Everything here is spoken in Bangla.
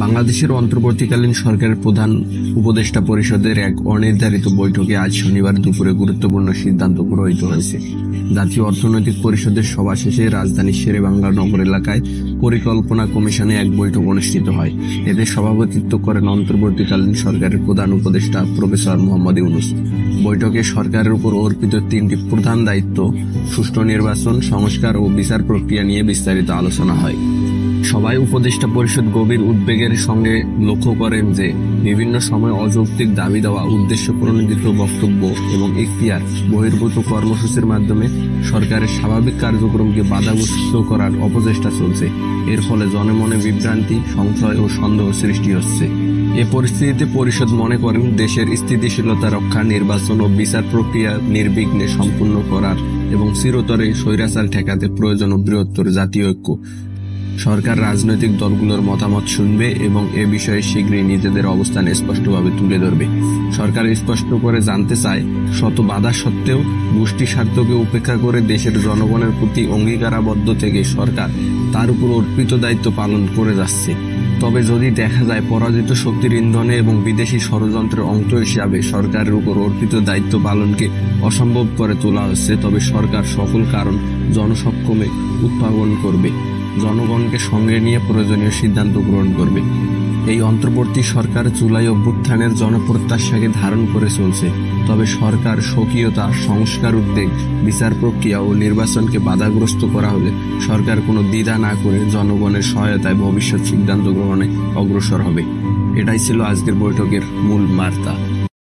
বাংলাদেশের অন্তর্বর্তীকালীন সরকারের প্রধান উপদেষ্টা পরিষদের এক অনির্ধারিত বৈঠকে আজ শনিবার দুপুরে গুরুত্বপূর্ণ সিদ্ধান্ত গৃহীত হয়েছে। জাতীয় অর্থনৈতিক পরিষদের সভা শেষে রাজধানীর শেরেবাংলা নগর এলাকায় পরিকল্পনা কমিশনে এক বৈঠক অনুষ্ঠিত হয়। এতে সভাপতিত্ব করেন অন্তর্বর্তীকালীন সরকারের প্রধান উপদেষ্টা প্রফেসর মোহাম্মদ ইউনূস। বৈঠকে সরকারের উপর অর্পিত তিনটি প্রধান দায়িত্ব, সুষ্ঠু নির্বাচন, সংস্কার ও বিচার প্রক্রিয়া নিয়ে বিস্তারিত আলোচনা হয়। সভায় উপদেষ্টা পরিষদ গভীর উদ্বেগের সঙ্গে লক্ষ্য করেন যে বিভিন্ন সময় অযৌক্তিক দাবি দেওয়া, উদ্দেশ্য প্রণোদিত বক্তব্য এবং এখতিয়ার বহির্ভূত কর্মসূচির মাধ্যমে সরকারের স্বাভাবিক কার্যক্রমকে বাধাগ্রস্ত করার অপচেষ্টা চলছে। এর ফলে জনমনে বিভ্রান্তি, সংশয় ও সন্দেহ সৃষ্টি হচ্ছে। এ পরিস্থিতিতে পরিষদ মনে করেন দেশের স্থিতিশীলতা রক্ষা, নির্বাচন ও বিচার প্রক্রিয়া নির্বিঘ্নে সম্পূর্ণ করার এবং চিরতরে স্বৈরাচার ঠেকাতে প্রয়োজন বৃহত্তর জাতীয় ঐক্য। সরকার রাজনৈতিক দলগুলোর মতামত শুনবে এবং এ বিষয়ে শীঘ্রই নিজেদের অবস্থান স্পষ্টভাবে তুলে ধরবে। সরকার স্পষ্ট করে জানতে চায়, শত বাধা সত্ত্বেও গোষ্ঠী স্বার্থকে উপেক্ষা করে দেশের জনগণের প্রতি অঙ্গীকারাবদ্ধ থেকে সরকার তার উপর অর্পিত দায়িত্ব পালন করে যাচ্ছে। তবে যদি দেখা যায় পরাজিত শক্তির ইন্ধনে এবং বিদেশি ষড়যন্ত্রের অংশ হিসাবে সরকারের উপর অর্পিত দায়িত্ব পালনকে অসম্ভব করে তোলা হচ্ছে, তবে সরকার সকল কারণ জনসমক্ষে উত্থাপন করবে, জনগণকে সঙ্গে নিয়ে প্রয়োজনীয় সিদ্ধান্ত গ্রহণ করবে। এই অন্তর্বর্তী সরকার জুলাই অভ্যুত্থানের জনপ্রত্যাশাকে ধারণ করে চলছে। তবে সরকার স্বকীয়তা, সংস্কার উদ্বেগ, বিচার প্রক্রিয়া ও নির্বাচনকে বাধাগ্রস্ত করা হলে সরকার কোনো দ্বিধা না করে জনগণের সহায়তায় ভবিষ্যৎ সিদ্ধান্ত গ্রহণে অগ্রসর হবে। এটাই ছিল আজকের বৈঠকের মূল বার্তা।